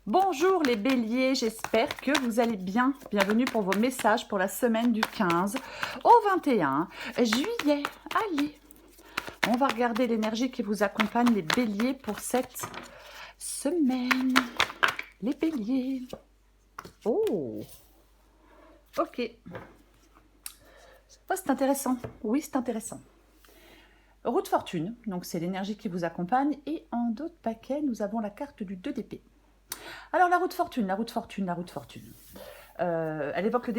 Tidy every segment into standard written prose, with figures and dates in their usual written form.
Bonjour les béliers, j'espère que vous allez bien. Bienvenue pour vos messages pour la semaine du 15 au 21 juillet. Allez, on va regarder l'énergie qui vous accompagne les béliers pour cette semaine. Les béliers. Oh, ok. Oh, c'est intéressant. Oui, c'est intéressant. Roue de fortune, donc c'est l'énergie qui vous accompagne. Et en d'autres paquets, nous avons la carte du 2 d'épée. Alors la roue de fortune, la roue de fortune, la roue de fortune. Elle évoque le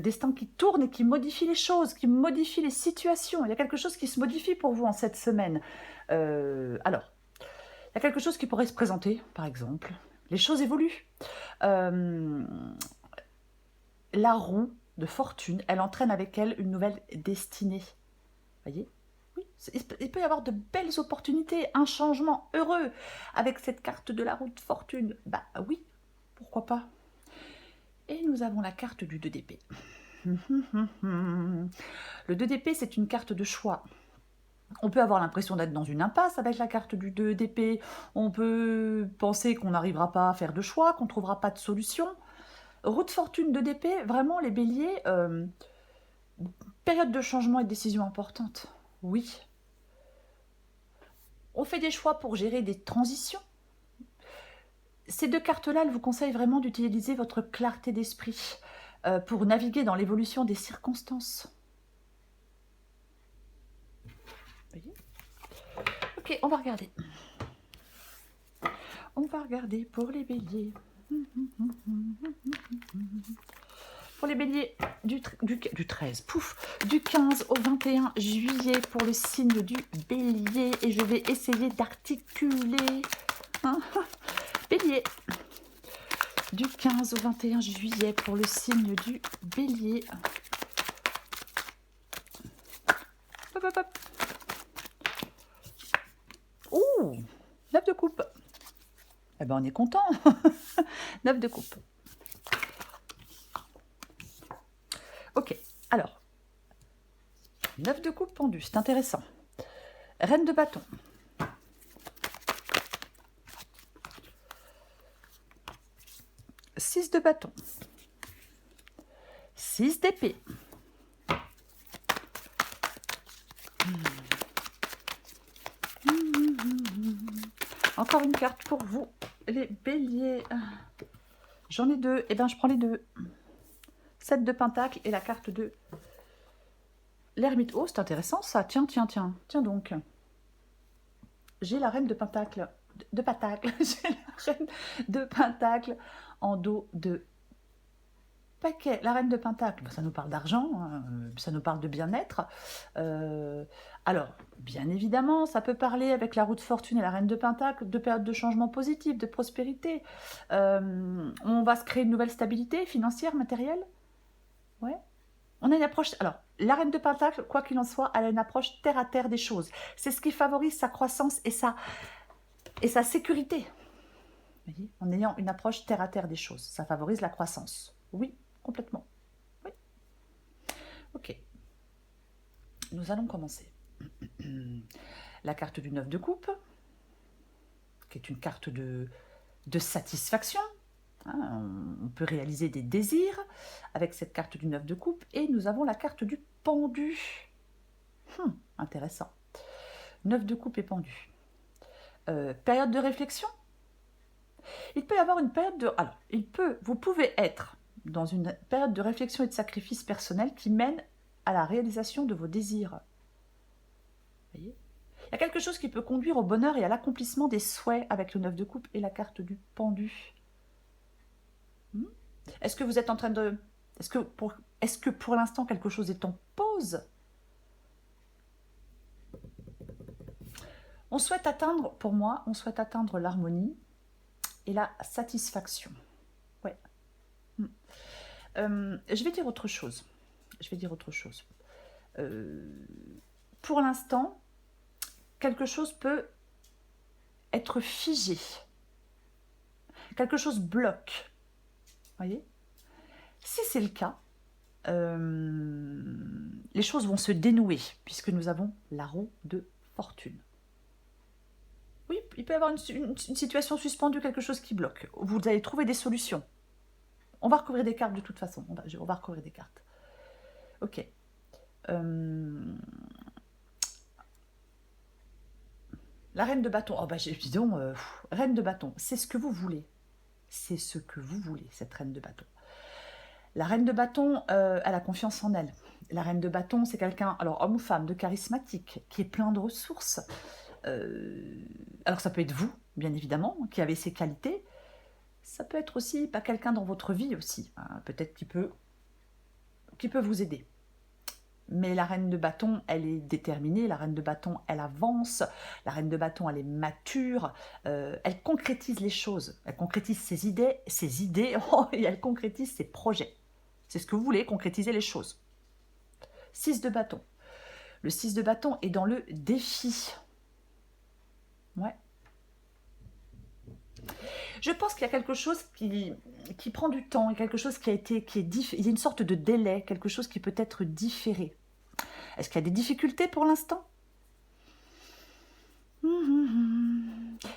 destin qui tourne et qui modifie les choses, qui modifie les situations. Il y a quelque chose qui se modifie pour vous en cette semaine. Alors, il y a quelque chose qui pourrait se présenter, par exemple. Les choses évoluent. La roue de fortune, elle entraîne avec elle une nouvelle destinée. Voyez ? Oui, il peut y avoir de belles opportunités, un changement heureux avec cette carte de la roue de fortune. Bah oui, pourquoi pas. Et nous avons la carte du 2 d'épée. Le 2 d'épée, c'est une carte de choix. On peut avoir l'impression d'être dans une impasse avec la carte du 2 d'épée. On peut penser qu'on n'arrivera pas à faire de choix, qu'on ne trouvera pas de solution. Roue de fortune 2 d'épée, vraiment les béliers, période de changement et de décision importante. Oui. On fait des choix pour gérer des transitions. Ces deux cartes-là, elles vous conseillent vraiment d'utiliser votre clarté d'esprit pour naviguer dans l'évolution des circonstances. Voyez ? Ok, on va regarder. On va regarder pour les béliers. Pour les béliers du 13, du 15 au 21 juillet pour le signe du bélier. Et je vais essayer d'articuler. Bélier. Du 15 au 21 juillet pour le signe du bélier. Hop, hop, hop. Ouh, 9 de coupe. Eh ben on est content. 9 de coupe. Ok, alors. 9 de coupe pendu, c'est intéressant. Reine de bâton. Six de bâton. 6 d'épée. Encore une carte pour vous, les béliers. J'en ai deux. Eh bien, je prends les deux. 7 de pentacle et la carte de l'ermite. Oh, c'est intéressant ça. Tiens, tiens, tiens. Tiens donc. J'ai la reine de pentacle. De pentacle. J'ai la reine de pentacle en dos de paquet. La reine de pentacle, ça nous parle d'argent, ça nous parle de bien-être. Alors, bien évidemment, ça peut parler avec la roue de fortune et la reine de pentacle de période de changement positif, de prospérité. On va se créer une nouvelle stabilité financière, matérielle. Ouais. On a une approche... Alors, la reine de pentacle, quoi qu'il en soit, elle a une approche terre à terre des choses. C'est ce qui favorise sa croissance et sa sécurité. Vous voyez, en ayant une approche terre à terre des choses, ça favorise la croissance. Oui, complètement. Oui. Ok. Nous allons commencer. La carte du 9 de coupe, qui est une carte de satisfaction. On peut réaliser des désirs avec cette carte du 9 de coupe. Et nous avons la carte du pendu. Intéressant. 9 de coupe et pendu. Période de réflexion. Il peut y avoir une période de... Alors, vous pouvez être dans une période de réflexion et de sacrifice personnel qui mène à la réalisation de vos désirs. Vous voyez ? Il y a quelque chose qui peut conduire au bonheur et à l'accomplissement des souhaits avec le 9 de coupe et la carte du pendu. Est-ce que vous êtes en train de... Est-ce que pour l'instant quelque chose est en pause ? On souhaite atteindre, pour moi, l'harmonie et la satisfaction. Ouais. Je vais dire autre chose. Pour l'instant, quelque chose peut être figé. Quelque chose bloque. Voyez ? Si c'est le cas, les choses vont se dénouer puisque nous avons la roue de fortune. Oui, il peut y avoir une situation suspendue, quelque chose qui bloque. Vous allez trouver des solutions. On va recouvrir des cartes de toute façon. On va recouvrir des cartes. Ok. La reine de bâton. Oh bah dis donc, reine de bâton, c'est ce que vous voulez. C'est ce que vous voulez, cette reine de bâton. La reine de bâton, elle a confiance en elle. La reine de bâton, c'est quelqu'un, alors homme ou femme, de charismatique, qui est plein de ressources. Alors ça peut être vous, bien évidemment, qui avez ces qualités. Ça peut être aussi pas quelqu'un dans votre vie aussi, hein, peut-être qui peut vous aider. Mais la reine de bâton, elle est déterminée, la reine de bâton, elle avance, la reine de bâton, elle est mature, elle concrétise les choses, elle concrétise ses idées, et elle concrétise ses projets. C'est ce que vous voulez, concrétiser les choses. 6 de bâton. Le 6 de bâton est dans le défi. Ouais. Je pense qu'il y a quelque chose qui prend du temps, quelque chose il y a une sorte de délai, quelque chose qui peut être différé. Est-ce qu'il y a des difficultés pour l'instant?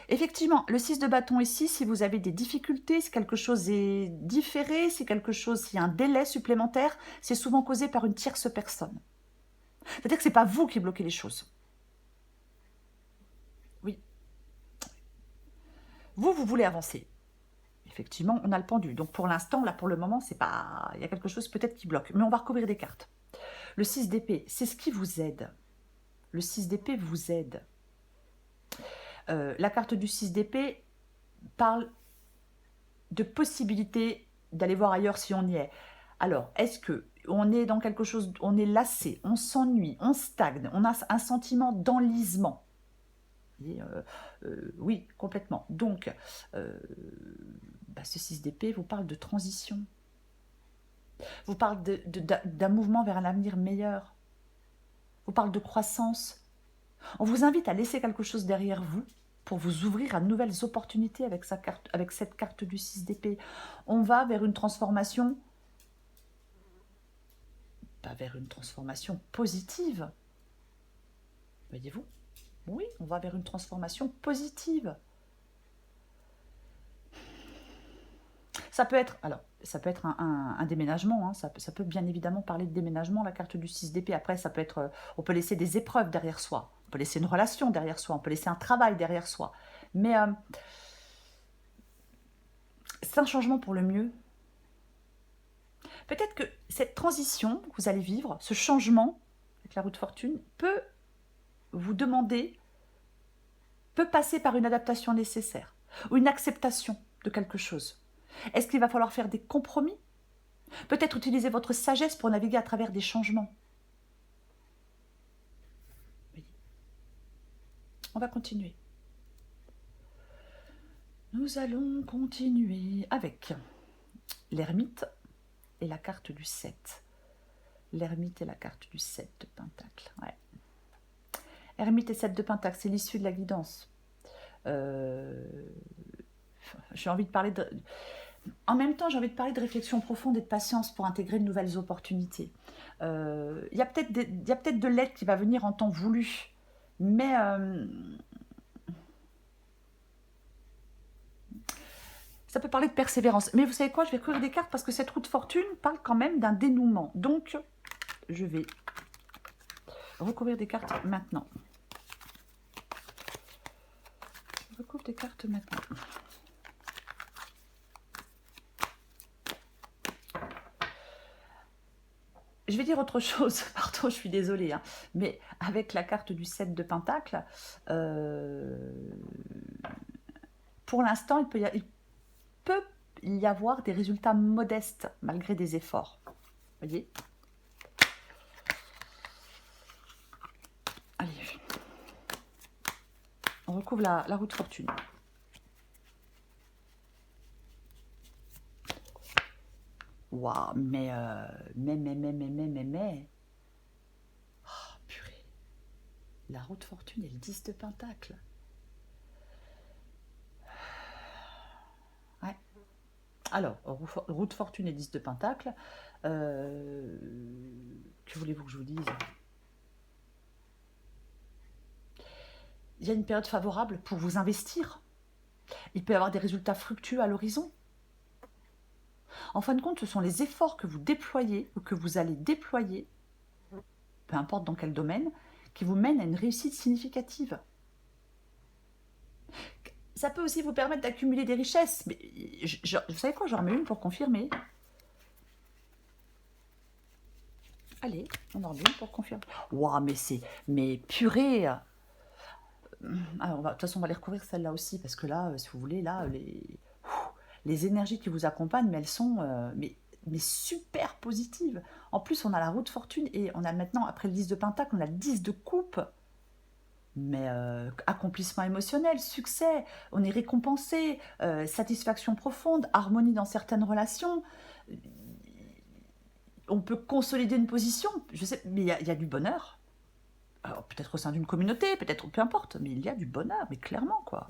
Effectivement, le 6 de bâton ici, si vous avez des difficultés, si quelque chose est différé, si s'il y a un délai supplémentaire, c'est souvent causé par une tierce personne. C'est-à-dire que ce n'est pas vous qui bloquez les choses. Oui. Vous voulez avancer. Effectivement, on a le pendu. Donc pour l'instant, là pour le moment, c'est pas. Il y a quelque chose peut-être qui bloque. Mais on va recouvrir des cartes. Le 6 d'épée, c'est ce qui vous aide. Le 6 d'épée vous aide. La carte du 6 d'épée parle de possibilité d'aller voir ailleurs si on y est. Alors, est-ce que on est dans quelque chose, on est lassé, on s'ennuie, on stagne, on a un sentiment d'enlisement? Oui, complètement. Donc, ce 6 d'épée vous parle de transition. Vous parle d'un mouvement vers un avenir meilleur. Vous parle de croissance. On vous invite à laisser quelque chose derrière vous pour vous ouvrir à de nouvelles opportunités avec cette carte du 6 d'épée. On va vers une transformation, pas vers une transformation positive. Voyez-vous? Oui, on va vers une transformation positive. Ça peut être, un déménagement, hein, ça peut bien évidemment parler de déménagement, la carte du 6 d'épée. Après, ça peut être, on peut laisser des épreuves derrière soi, on peut laisser une relation derrière soi, on peut laisser un travail derrière soi. Mais c'est un changement pour le mieux. Peut-être que cette transition que vous allez vivre, ce changement avec la roue de fortune, peut vous demander, peut passer par une adaptation nécessaire, ou une acceptation de quelque chose. Est-ce qu'il va falloir faire des compromis? Peut-être utiliser votre sagesse pour naviguer à travers des changements. Oui. On va continuer. Nous allons continuer avec l'ermite et la carte du 7. L'ermite et la carte du 7 de pentacle. Ouais. Ermite et 7 de pentacle, c'est l'issue de la guidance. J'ai envie de parler de... En même temps, j'ai envie de parler de réflexion profonde et de patience pour intégrer de nouvelles opportunités. Il y a peut-être de l'aide qui va venir en temps voulu, mais ça peut parler de persévérance. Mais vous savez quoi, je vais couvrir des cartes parce que cette roue de fortune parle quand même d'un dénouement. Donc, je vais recouvrir des cartes maintenant. Je recouvre des cartes maintenant. Je vais dire autre chose, pardon, je suis désolée, hein, mais avec la carte du 7 de pentacle, pour l'instant, il peut y avoir des résultats modestes malgré des efforts. Vous voyez? Allez, on recouvre la roue de fortune. Waouh, mais... Oh, purée. La roue de fortune et le 10 de pentacle. Ouais. Alors, roue de fortune et 10 de pentacle. Que voulez-vous que je vous dise? il y a une période favorable pour vous investir. Il peut y avoir des résultats fructueux à l'horizon. En fin de compte, ce sont les efforts que vous déployez ou que vous allez déployer, peu importe dans quel domaine, qui vous mènent à une réussite significative. Ça peut aussi vous permettre d'accumuler des richesses. Mais vous savez quoi, j'en remets une pour confirmer. Allez, on en remet une pour confirmer. Waouh, mais purée. Alors, de toute façon, on va les recouvrir celle-là aussi, parce que là, si vous voulez, là, les énergies qui vous accompagnent, mais elles sont mais super positives. En plus, on a la roue de fortune et on a maintenant, après le 10 de pentacle, on a le 10 de coupe. Mais accomplissement émotionnel, succès, on est récompensé, satisfaction profonde, harmonie dans certaines relations. On peut consolider une position, je sais, mais il y a du bonheur. Alors, peut-être au sein d'une communauté, peut-être, peu importe, mais il y a du bonheur, mais clairement, quoi.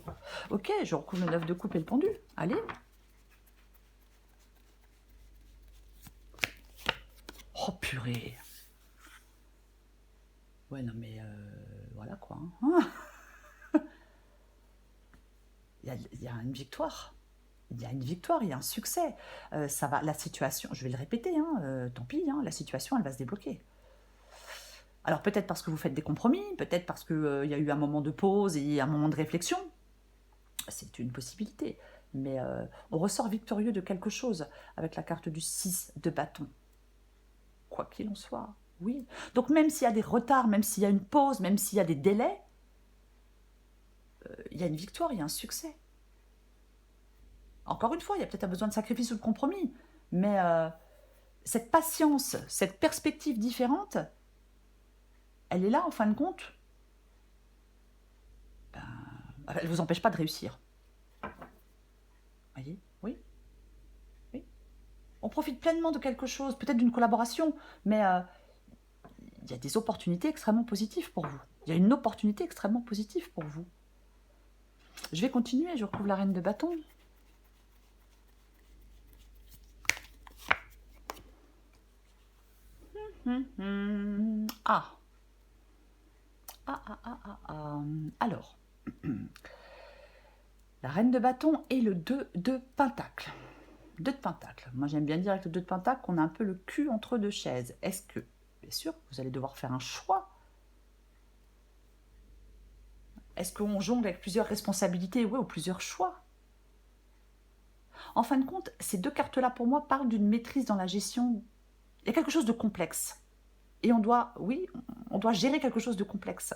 Ok, je recouvre le 9 de coupe et le pendu. Allez. Oh, purée. Ouais, non, mais voilà, quoi. Il y a une victoire. Il y a une victoire, il y a un succès. Ça va, la situation, je vais le répéter, tant pis, la situation, elle va se débloquer. Alors peut-être parce que vous faites des compromis, peut-être parce qu'il y a eu un moment de pause et un moment de réflexion. C'est une possibilité. Mais on ressort victorieux de quelque chose avec la carte du 6 de bâton. Quoi qu'il en soit, oui. Donc même s'il y a des retards, même s'il y a une pause, même s'il y a des délais, il y a une victoire, il y a un succès. Encore une fois, il y a peut-être un besoin de sacrifice ou de compromis. Mais cette patience, cette perspective différente, elle est là en fin de compte. Elle ne vous empêche pas de réussir. Voyez? Oui. Oui. On profite pleinement de quelque chose, peut-être d'une collaboration, mais il y a des opportunités extrêmement positives pour vous. Il y a une opportunité extrêmement positive pour vous. Je vais continuer, je recouvre la reine de bâton. Ah. Alors, la reine de bâton et le 2 de pentacle. 2 de pentacle. Moi, j'aime bien dire avec le 2 de pentacle qu'on a un peu le cul entre deux chaises. Est-ce que, bien sûr, vous allez devoir faire un choix? Est-ce qu'on jongle avec plusieurs responsabilités, oui, ou plusieurs choix? En fin de compte, ces deux cartes-là, pour moi, parlent d'une maîtrise dans la gestion. Il y a quelque chose de complexe. Et on doit, oui, on doit gérer quelque chose de complexe.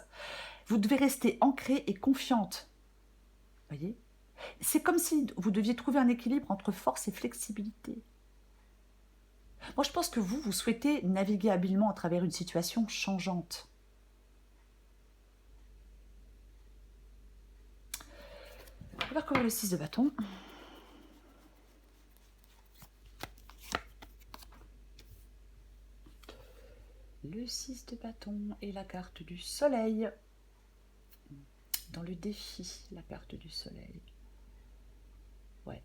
Vous devez rester ancrée et confiante. Voyez? C'est comme si vous deviez trouver un équilibre entre force et flexibilité. Moi, je pense que vous souhaitez naviguer habilement à travers une situation changeante. On va recouvrir le 6 de bâton. Le 6 de bâton et la carte du soleil. Dans le défi, la carte du soleil. Ouais.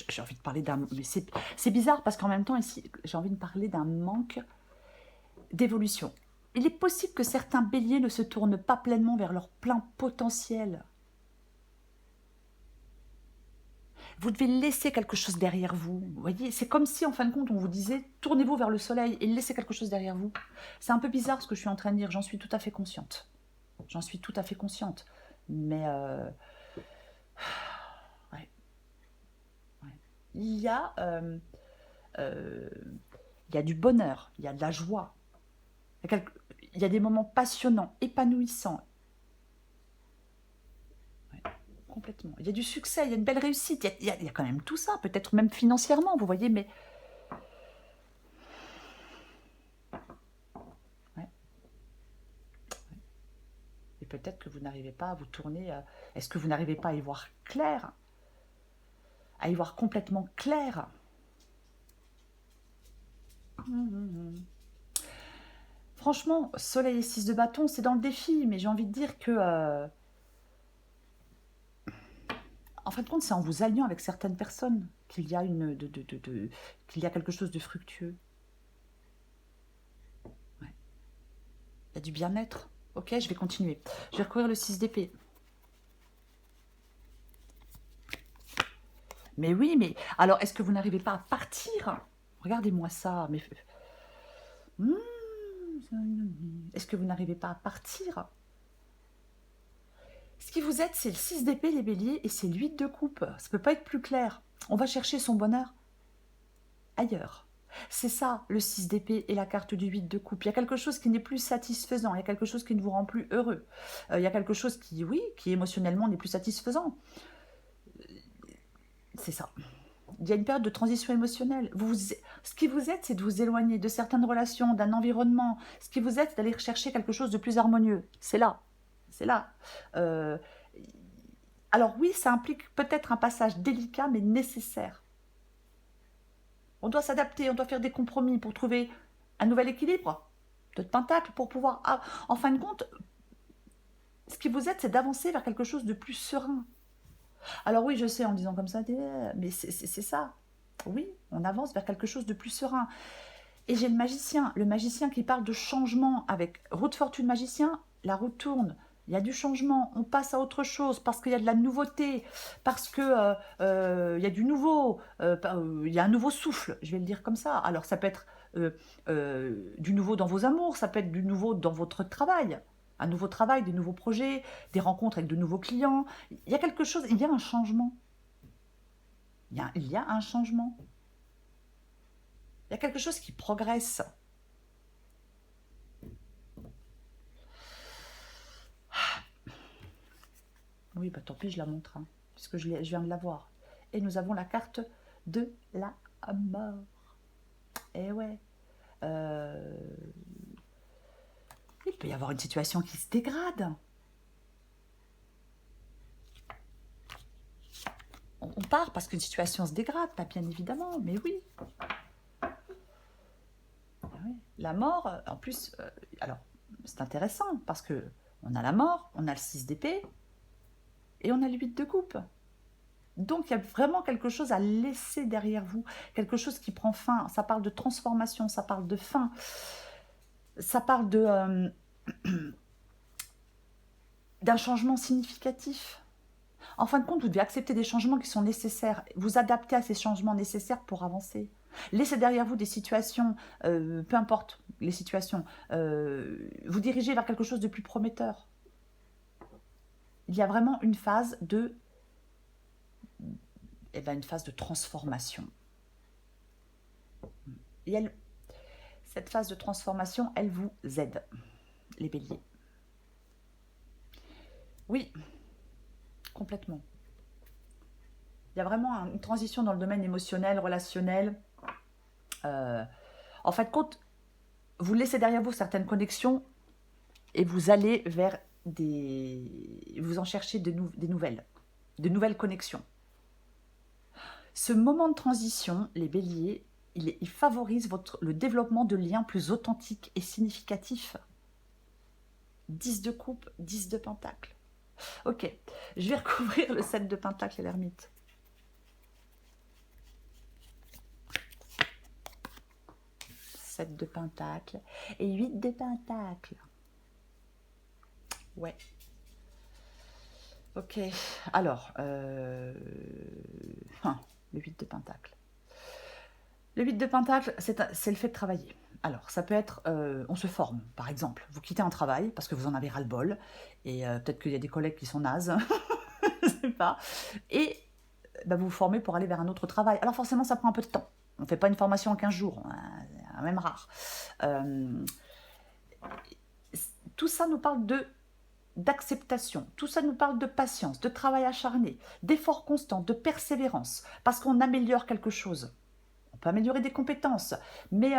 J'ai envie de parler d'un... Mais c'est bizarre parce qu'en même temps, ici, j'ai envie de parler d'un manque d'évolution. Il est possible que certains béliers ne se tournent pas pleinement vers leur plein potentiel. Vous devez laisser quelque chose derrière vous. Vous voyez, c'est comme si, en fin de compte, on vous disait « Tournez-vous vers le soleil et laissez quelque chose derrière vous ». C'est un peu bizarre ce que je suis en train de dire, j'en suis tout à fait consciente. J'en suis tout à fait consciente. Mais... ouais. Il y a du bonheur, il y a de la joie. Il y a des moments passionnants, épanouissants. Complètement. Il y a du succès, il y a une belle réussite, il y a quand même tout ça, peut-être même financièrement, vous voyez, mais... Ouais. Et peut-être que vous n'arrivez pas à vous tourner... Est-ce que vous n'arrivez pas à y voir clair? À y voir complètement clair? Franchement, soleil et 6 de bâton, c'est dans le défi, mais j'ai envie de dire que... En fin de compte, c'est en vous alliant avec certaines personnes qu'il y a qu'il y a quelque chose de fructueux. Ouais. Il y a du bien-être. Ok, je vais continuer. Je vais recourir le 6 d'épée. Mais oui, mais alors, est-ce que vous n'arrivez pas à partir? Regardez-moi ça. Mais Hmm, est-ce que vous n'arrivez pas à partir? Ce qui vous aide, c'est le 6 d'épée, les béliers, et c'est l'8 de coupe. Ça peut pas être plus clair. On va chercher son bonheur ailleurs. C'est ça, le 6 d'épée et la carte du 8 de coupe. Il y a quelque chose qui n'est plus satisfaisant, il y a quelque chose qui ne vous rend plus heureux. Il y a quelque chose qui, oui, qui émotionnellement n'est plus satisfaisant. C'est ça. Il y a une période de transition émotionnelle. Ce qui vous aide, c'est de vous éloigner de certaines relations, d'un environnement. Ce qui vous aide, c'est d'aller chercher quelque chose de plus harmonieux. C'est là. C'est là. Euh, alors oui, ça implique peut-être un passage délicat, mais nécessaire. On doit s'adapter, on doit faire des compromis pour trouver un nouvel équilibre de pentacle pour pouvoir... Ah, en fin de compte, ce qui vous aide, c'est d'avancer vers quelque chose de plus serein. Alors oui, je sais, en disant comme ça, mais c'est ça. Oui, on avance vers quelque chose de plus serein. Et j'ai le magicien qui parle de changement avec roue de fortune magicien, la roue tourne. Il y a du changement, on passe à autre chose parce qu'il y a de la nouveauté, parce que il y a du nouveau, il y a un nouveau souffle, je vais le dire comme ça. Alors ça peut être du nouveau dans vos amours, ça peut être du nouveau dans votre travail, un nouveau travail, des nouveaux projets, des rencontres avec de nouveaux clients. Il y a quelque chose, il y a un changement. Il y a un changement. Il y a quelque chose qui progresse. Oui, bah tant pis, je la montre, hein, puisque je viens de la voir. Et nous avons la carte de la mort. Eh ouais. Euh, il peut y avoir une situation qui se dégrade. On part parce qu'une situation se dégrade, pas bien évidemment, mais oui. Oui. La mort, en plus, alors, c'est intéressant parce que on a la mort, on a le 6 d'épée et on a le 8 de coupe. Donc, il y a vraiment quelque chose à laisser derrière vous, quelque chose qui prend fin. Ça parle de transformation, ça parle de fin, ça parle d'un changement significatif. En fin de compte, vous devez accepter des changements qui sont nécessaires, vous adapter à ces changements nécessaires pour avancer. Laissez derrière vous des situations, peu importe les situations, vous dirigez vers quelque chose de plus prometteur. Il y a vraiment une phase de, une phase de transformation. Et cette phase de transformation, elle vous aide, les béliers. Oui, complètement. Il y a vraiment une transition dans le domaine émotionnel, relationnel. En fin de compte, vous laissez derrière vous certaines connexions et vous allez vers vous en cherchez des nouvelles connexions. Ce moment de transition, les béliers, il favorise le développement de liens plus authentiques et significatifs. 10 de coupe, 10 de pentacle. Ok, je vais recouvrir le 7 de pentacle et l'ermite. De pentacle et 8 de pentacle. Ouais. Ok. Alors, le 8 de pentacle. Le 8 de pentacle, c'est le fait de travailler. Alors, ça peut être, on se forme, par exemple. Vous quittez un travail parce que vous en avez ras-le-bol, et peut-être qu'il y a des collègues qui sont nazes, je sais pas, et vous vous formez pour aller vers un autre travail. Alors forcément, ça prend un peu de temps. On ne fait pas une formation en 15 jours, même rare. Tout ça nous parle d'acceptation, tout ça nous parle de patience, de travail acharné, d'effort constant, de persévérance, parce qu'on améliore quelque chose. On peut améliorer des compétences, mais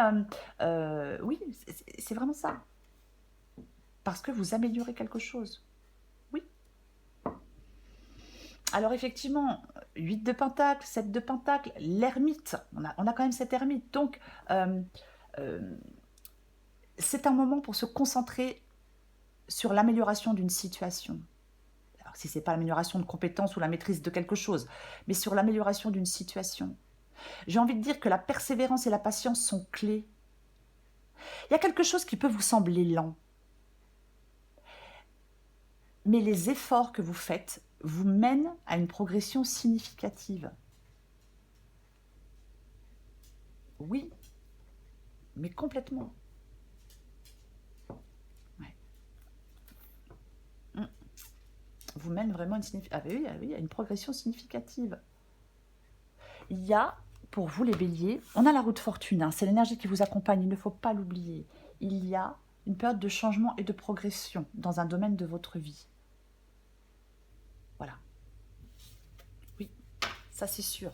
oui, c'est vraiment ça. Parce que vous améliorez quelque chose. Oui. Alors effectivement, 8 de pentacle, 7 de pentacle, l'ermite, on a quand même cette ermite. Donc, c'est un moment pour se concentrer sur l'amélioration d'une situation. Alors, si ce n'est pas l'amélioration de compétences ou la maîtrise de quelque chose, mais sur l'amélioration d'une situation. J'ai envie de dire que la persévérance et la patience sont clés. Il y a quelque chose qui peut vous sembler lent. Mais les efforts que vous faites vous mènent à une progression significative. Oui, mais complètement. Ouais. Vous mène vraiment à une progression significative. Il y a, pour vous les béliers, on a la roue de fortune, hein, c'est l'énergie qui vous accompagne, il ne faut pas l'oublier. Il y a une période de changement et de progression dans un domaine de votre vie. Voilà. Oui, ça c'est sûr.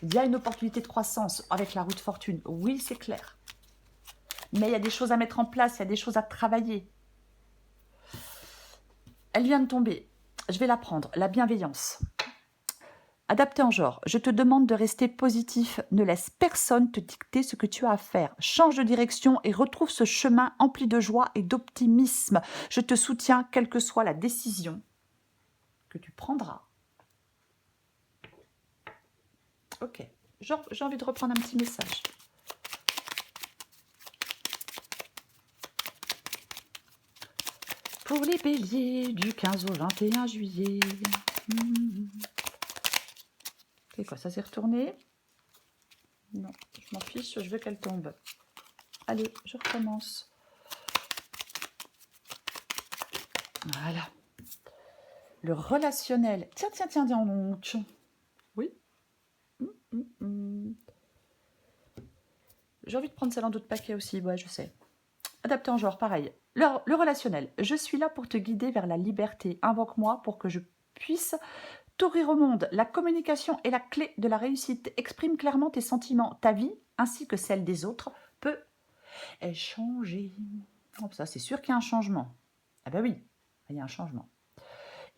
Il y a une opportunité de croissance avec la roue de fortune, oui c'est clair. Mais il y a des choses à mettre en place, il y a des choses à travailler. Elle vient de tomber, je vais la prendre, la bienveillance. Adapté en genre, je te demande de rester positif, ne laisse personne te dicter ce que tu as à faire. Change de direction et retrouve ce chemin empli de joie et d'optimisme. Je te soutiens, quelle que soit la décision que tu prendras. Ok, j'ai envie de reprendre un petit message. Pour les béliers, du 15 au 21 juillet. C'est quoi, ça s'est retourné? Non, je m'en fiche, je veux qu'elle tombe. Allez, je recommence. Voilà. Le relationnel. Tiens donc. Oui. J'ai envie de prendre celle en d'autres paquets aussi, ouais, je sais. Adapté en genre, pareil. Le relationnel. Je suis là pour te guider vers la liberté. Invoque-moi pour que je puisse t'ouvrir au monde. La communication est la clé de la réussite. Exprime clairement tes sentiments. Ta vie, ainsi que celle des autres, peut changer. Oh, ça, c'est sûr qu'il y a un changement. Ah ben oui, il y a un changement.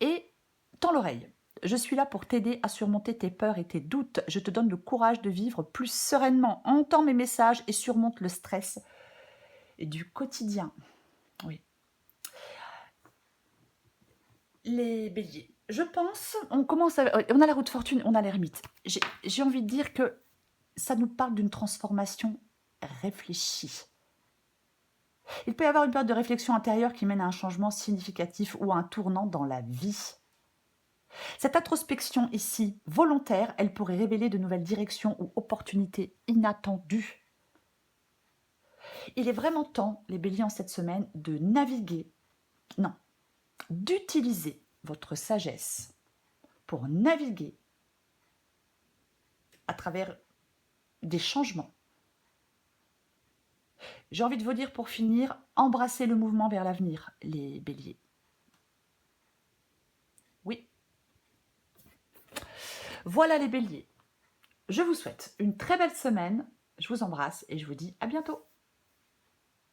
Et tends l'oreille. Je suis là pour t'aider à surmonter tes peurs et tes doutes. Je te donne le courage de vivre plus sereinement. Entends mes messages et surmonte le stress du quotidien. Oui. Les béliers. Je pense, on a la roue de fortune, on a l'ermite. J'ai envie de dire que ça nous parle d'une transformation réfléchie. Il peut y avoir une période de réflexion intérieure qui mène à un changement significatif ou à un tournant dans la vie. Cette introspection ici, volontaire, elle pourrait révéler de nouvelles directions ou opportunités inattendues. Il est vraiment temps, les béliers en cette semaine, de naviguer, non, d'utiliser votre sagesse pour naviguer à travers des changements. J'ai envie de vous dire pour finir, embrassez le mouvement vers l'avenir, les béliers. Oui. Voilà les béliers. Je vous souhaite une très belle semaine. Je vous embrasse et je vous dis à bientôt.